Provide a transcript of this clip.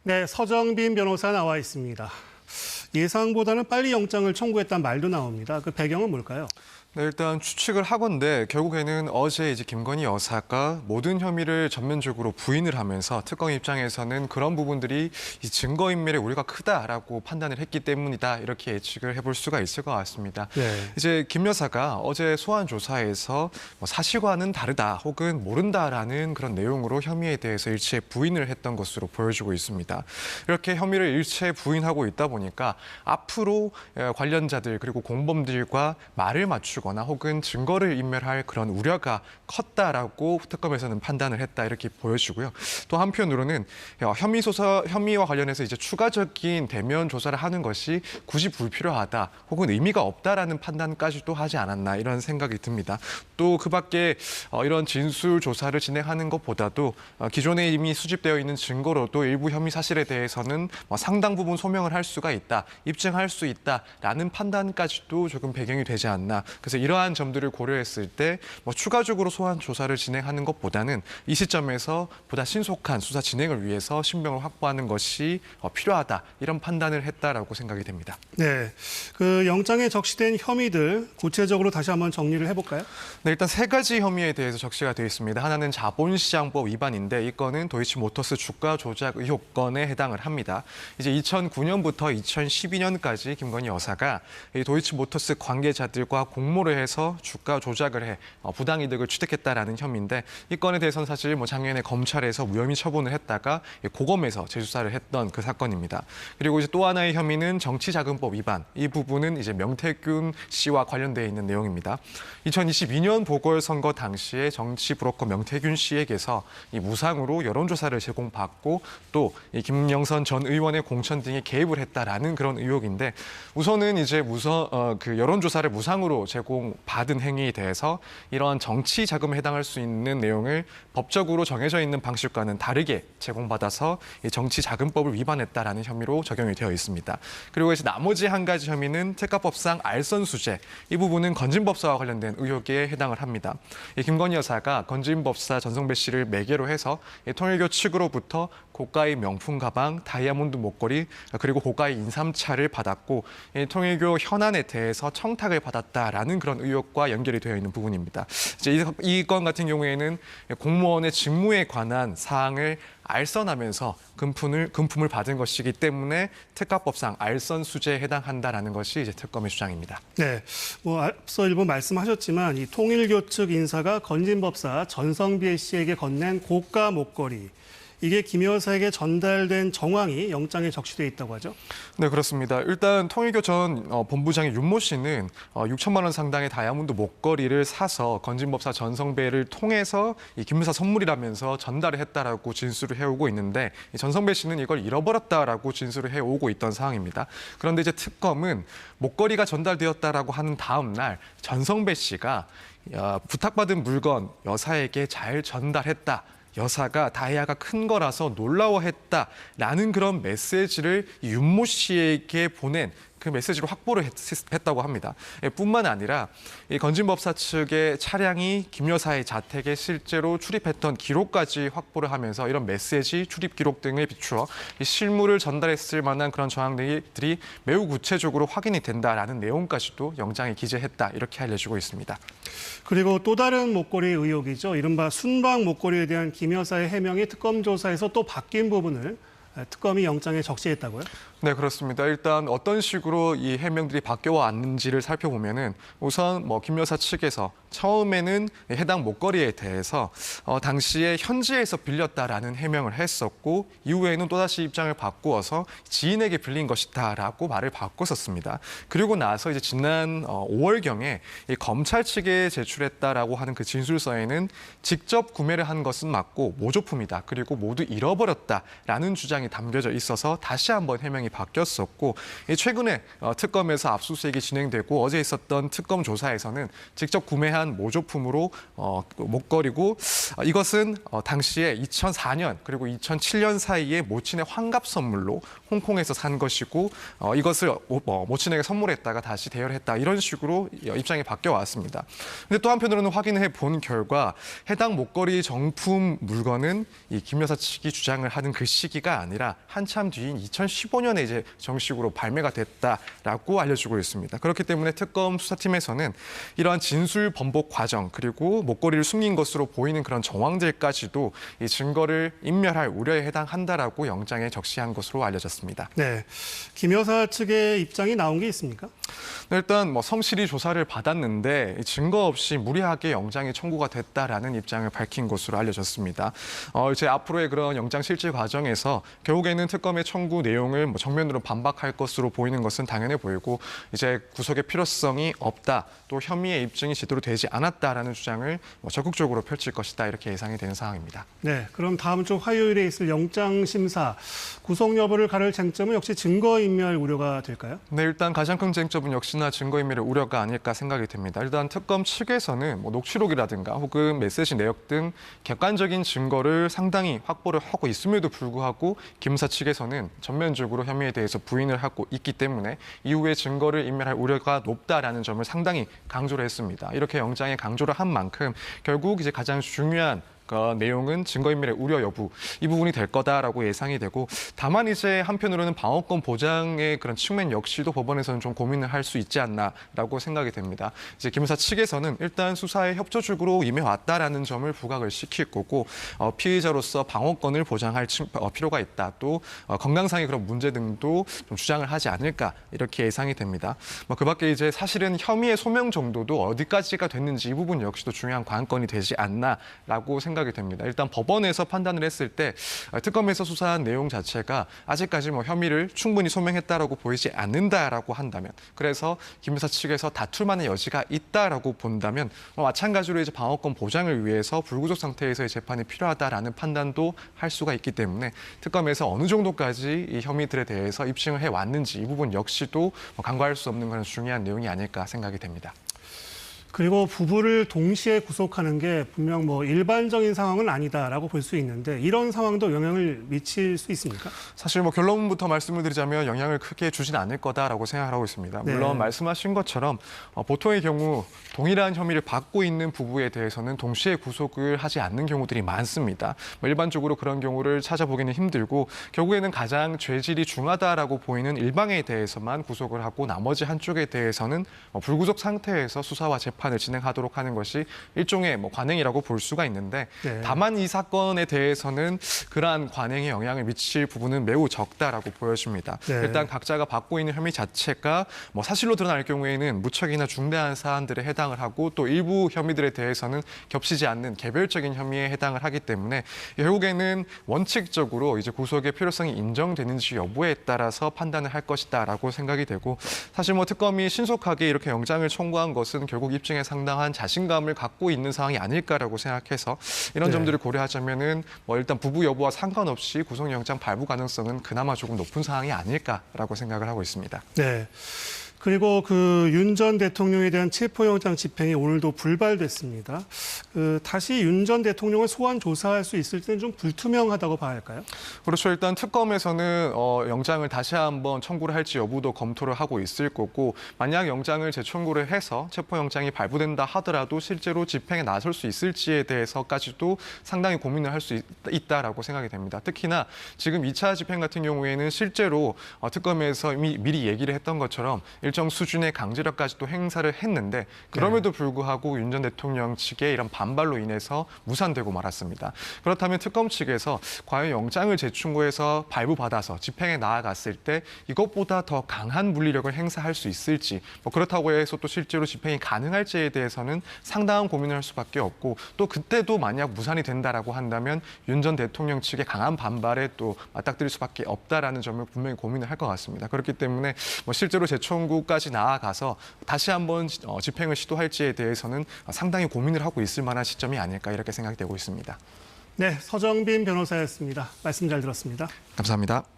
네, 서정빈 변호사 나와 있습니다. 예상보다는 빨리 영장을 청구했다는 말도 나옵니다. 그 배경은 뭘까요? 네, 일단 추측을 하건대 결국에는 어제 김건희 여사가 모든 혐의를 전면적으로 부인을 하면서 특검 입장에서는 그런 부분들이 이 증거인멸에 우려가 크다라고 판단을 했기 때문이다 이렇게 예측을 해볼 수가 있을 것 같습니다. 네. 이제 김 여사가 어제 소환 조사에서 사실과는 다르다 혹은 모른다라는 그런 내용으로 혐의에 대해서 일체 부인을 했던 것으로 보여지고 있습니다. 이렇게 혐의를 일체 부인하고 있다 보니까 앞으로 관련자들 그리고 공범들과 말을 맞추거나 혹은 증거를 인멸할 그런 우려가 컸다라고 특검에서는 판단을 했다 이렇게 보여지고요. 또 한편으로는 혐의와 관련해서 이제 추가적인 대면 조사를 하는 것이 굳이 불필요하다 혹은 의미가 없다라는 판단까지도 하지 않았나 이런 생각이 듭니다. 또 그밖에 이런 진술 조사를 진행하는 것보다도 기존에 이미 수집되어 있는 증거로도 일부 혐의 사실에 대해서는 상당 부분 소명을 할 수가 있다, 입증할 수 있다라는 판단까지도 조금 배경이 되지 않나. 그래서 이러한 점들을 고려했을 때 추가적으로 소환 조사를 진행하는 것보다는 이 시점에서 보다 신속한 수사 진행을 위해서 신병을 확보하는 것이 필요하다 이런 판단을 했다라고 생각이 됩니다. 네, 그 영장에 적시된 혐의들 구체적으로 다시 한번 정리를 해볼까요? 네, 일단 세 가지 혐의에 대해서 적시가 되어 있습니다. 하나는 자본시장법 위반인데 이 건은 도이치모터스 주가 조작 의혹 건에 해당을 합니다. 이제 2009년부터 2012년까지 김건희 여사가 이 도이치모터스 관계자들과 공모를 해서 주가 조작을 해 부당이득을 취득했다라는 혐의인데 이 건에 대해서는 사실 작년에 검찰에서 무혐의 처분을 했다가 고검에서 재수사를 했던 그 사건입니다. 그리고 이제 또 하나의 혐의는 정치자금법 위반. 이 부분은 이제 명태균 씨와 관련되어 있는 내용입니다. 2022년 보궐선거 당시에 정치 브로커 명태균 씨에게서 이 무상으로 여론조사를 제공받고 또 이 김영선 전 의원의 공천 등에 개입을 했다라는 그런 의혹인데 우선은 이제 그 여론조사를 무상으로 제공받은 행위에 대해서 이러한 정치 자금에 해당할 수 있는 내용을 법적으로 정해져 있는 방식과는 다르게 제공받아서 이 정치자금법을 위반했다라는 혐의로 적용이 되어 있습니다. 그리고 이제 나머지 한 가지 혐의는 특가법상 알선수재, 이 부분은 건진법사와 관련된 의혹에 해당을 합니다. 이 김건희 여사가 건진법사 전성배 씨를 매개로 해서 이 통일교 측으로부터 고가의 명품 가방, 다이아몬드 목걸이, 그리고 고가의 인삼차를 받았고 이 통일교 현안에 대해서 청탁을 받았다라는 그런 의혹과 연결이 되어 있는 부분입니다. 이제 이 건 같은 경우에는 공무원의 직무에 관한 사항을 알선하면서 금품을 받은 것이기 때문에 특가법상 알선 수재에 해당한다라는 것이 이제 특검의 주장입니다. 네, 앞서 일부 말씀하셨지만 이 통일교 측 인사가 건진법사 전성배 씨에게 건넨 고가 목걸이, 이게 김 여사에게 전달된 정황이 영장에 적시돼 있다고 하죠? 네, 그렇습니다. 일단 통일교 전 본부장의 윤모 씨는 6천만 원 상당의 다이아몬드 목걸이를 사서 건진법사 전성배를 통해서 이 김 여사 선물이라면서 전달을 했다라고 진술을 해오고 있는데 이 전성배 씨는 이걸 잃어버렸다라고 진술을 해오고 있던 상황입니다. 그런데 이제 특검은 목걸이가 전달되었다라고 하는 다음 날 전성배 씨가 부탁받은 물건 여사에게 잘 전달했다. 여사가 다이아가 큰 거라서 놀라워했다라는 그런 메시지를 윤모 씨에게 보낸 그 메시지로 확보를 했다고 합니다. 뿐만 아니라 이 건진법사 측의 차량이 김 여사의 자택에 실제로 출입했던 기록까지 확보를 하면서 이런 메시지, 출입 기록 등을 비추어 이 실물을 전달했을 만한 그런 정황들이 매우 구체적으로 확인이 된다라는 내용까지도 영장에 기재했다 이렇게 알려지고 있습니다. 그리고 또 다른 목걸이 의혹이죠. 이른바 순방 목걸이에 대한 김 여사의 해명이 특검 조사에서 또 바뀐 부분을 특검이 영장에 적시했다고요? 네, 그렇습니다. 일단 어떤 식으로 이 해명들이 바뀌어왔는지를 살펴보면은 우선 김 여사 측에서 처음에는 해당 목걸이에 대해서 당시에 현지에서 빌렸다라는 해명을 했었고 이후에는 또다시 입장을 바꾸어서 지인에게 빌린 것이다라고 말을 바꿨었습니다. 그리고 나서 이제 지난 5월경에 이 검찰 측에 제출했다라고 하는 그 진술서에는 직접 구매를 한 것은 맞고 모조품이다. 그리고 모두 잃어버렸다라는 주장이 담겨져 있어서 다시 한번 해명이 바뀌었었고 최근에 특검에서 압수수색이 진행되고 어제 있었던 특검 조사에서는 직접 구매한 거래한 모조품으로 목걸이고 이것은 당시에 2004년 그리고 2007년 사이에 모친의 환갑 선물로 홍콩에서 산 것이고 이것을 모친에게 선물했다가 다시 대여했다 이런 식으로 입장이 바뀌어 왔습니다. 근데 또 한편으로는 확인해 본 결과 해당 목걸이 정품 물건은 이 김 여사 측이 주장을 하는 그 시기가 아니라 한참 뒤인 2015년에 이제 정식으로 발매가 됐다라고 알려지고 있습니다. 그렇기 때문에 특검 수사팀에서는 이러한 진술 번복 과정 그리고 목걸이를 숨긴 것으로 보이는 그런 정황들까지도 이 증거를 인멸할 우려에 해당한다라고 영장에 적시한 것으로 알려졌습니다. 네, 김 여사 측의 입장이 나온 게 있습니까? 네, 일단 성실히 조사를 받았는데 증거 없이 무리하게 영장이 청구가 됐다라는 입장을 밝힌 것으로 알려졌습니다. 이제 앞으로의 그런 영장 실질 과정에서 결국에는 특검의 청구 내용을 정면으로 반박할 것으로 보이는 것은 당연해 보이고 이제 구속의 필요성이 없다, 또 혐의의 입증이 제대로 되지 않았다라는 주장을 적극적으로 펼칠 것이다 이렇게 예상이 되는 상황입니다. 네, 그럼 다음 주 화요일에 있을 영장 심사 구속 여부를 가를 쟁점은 역시 증거인멸 우려가 될까요? 네, 일단 가장 큰 쟁점은 역시나 증거인멸의 우려가 아닐까 생각이 됩니다. 일단 특검 측에서는 녹취록이라든가 혹은 메시지 내역 등 객관적인 증거를 상당히 확보를 하고 있음에도 불구하고 김 여사 측에서는 전면적으로 혐의에 대해서 부인을 하고 있기 때문에 이후에 증거를 인멸할 우려가 높다라는 점을 상당히 강조를 했습니다. 이렇게 영장에 강조를 한 만큼 결국 이제 가장 중요한 내용은 증거인멸의 우려 여부 이 부분이 될 거다라고 예상이 되고 다만 이제 한편으로는 방어권 보장의 그런 측면 역시도 법원에서는 좀 고민을 할 수 있지 않나라고 생각이 됩니다. 이제 김 여사 측에서는 일단 수사에 협조적으로 임해왔다라는 점을 부각을 시킬 거고 피의자로서 방어권을 보장할 필요가 있다. 또 건강상의 그런 문제 등도 좀 주장을 하지 않을까 이렇게 예상이 됩니다. 그밖에 이제 사실은 혐의의 소명 정도도 어디까지가 됐는지 이 부분 역시도 중요한 관건이 되지 않나라고 생각이 됩니다. 일단 법원에서 판단을 했을 때 특검에서 수사한 내용 자체가 아직까지 혐의를 충분히 소명했다라고 보이지 않는다라고 한다면, 그래서 김 여사 측에서 다툴 만한 여지가 있다라고 본다면 마찬가지로 이제 방어권 보장을 위해서 불구속 상태에서의 재판이 필요하다라는 판단도 할 수가 있기 때문에 특검에서 어느 정도까지 이 혐의들에 대해서 입증을 해 왔는지 이 부분 역시도 간과할 수 없는 그런 중요한 내용이 아닐까 생각이 됩니다. 그리고 부부를 동시에 구속하는 게 분명 일반적인 상황은 아니다라고 볼 수 있는데 이런 상황도 영향을 미칠 수 있습니까? 사실 결론부터 말씀을 드리자면 영향을 크게 주지는 않을 거다라고 생각을 하고 있습니다. 물론 네. 말씀하신 것처럼 보통의 경우 동일한 혐의를 받고 있는 부부에 대해서는 동시에 구속을 하지 않는 경우들이 많습니다. 일반적으로 그런 경우를 찾아보기는 힘들고 결국에는 가장 죄질이 중하다라고 보이는 일방에 대해서만 구속을 하고 나머지 한쪽에 대해서는 불구속 상태에서 수사와 재판을 진행하도록 하는 것이 일종의 관행이라고 볼 수가 있는데 네. 다만 이 사건에 대해서는 그러한 관행에 영향을 미칠 부분은 매우 적다라고 보여집니다. 네. 일단 각자가 받고 있는 혐의 자체가 사실로 드러날 경우에는 무척이나 중대한 사안들에 해당을 하고 또 일부 혐의들에 대해서는 겹치지 않는 개별적인 혐의에 해당을 하기 때문에 결국에는 원칙적으로 이제 구속의 필요성이 인정되는지 여부에 따라서 판단을 할 것이다라고 생각이 되고 사실 특검이 신속하게 이렇게 영장을 청구한 것은 결국 입증에 상당한 자신감을 갖고 있는 상황이 아닐까라고 생각해서 이런 네. 점들을 고려하자면은 일단 부부 여부와 상관없이 구속영장 발부 가능성은 그나마 조금 높은 상황이 아닐까라고 생각을 하고 있습니다. 네. 그리고 윤 전 대통령에 대한 체포영장 집행이 오늘도 불발됐습니다. 다시 윤 전 대통령을 소환 조사할 수 있을 때는 좀 불투명하다고 봐야 할까요? 그렇죠. 일단 특검에서는 영장을 다시 한번 청구를 할지 여부도 검토를 하고 있을 거고 만약 영장을 재청구를 해서 체포영장이 발부된다 하더라도 실제로 집행에 나설 수 있을지에 대해서까지도 상당히 고민을 할 수 있다라고 생각이 됩니다. 특히나 지금 2차 집행 같은 경우에는 실제로 특검에서 이미 미리 얘기를 했던 것처럼 일정 수준의 강제력까지도 행사를 했는데 그럼에도 불구하고 윤 전 대통령 측의 이런 반발로 인해서 무산되고 말았습니다. 그렇다면 특검 측에서 과연 영장을 재청구해서 발부받아서 집행에 나아갔을 때 이것보다 더 강한 물리력을 행사할 수 있을지 그렇다고 해서 또 실제로 집행이 가능할지에 대해서는 상당한 고민을 할 수밖에 없고 또 그때도 만약 무산이 된다라고 한다면 윤 전 대통령 측의 강한 반발에 또 맞닥뜨릴 수밖에 없다라는 점을 분명히 고민을 할 것 같습니다. 그렇기 때문에 실제로 재청구까지 나아가서 다시 한번 집행을 시도할지에 대해서는 상당히 고민을 하고 있을 만한 시점이 아닐까 이렇게 생각이 되고 있습니다. 네, 서정빈 변호사였습니다. 말씀 잘 들었습니다. 감사합니다.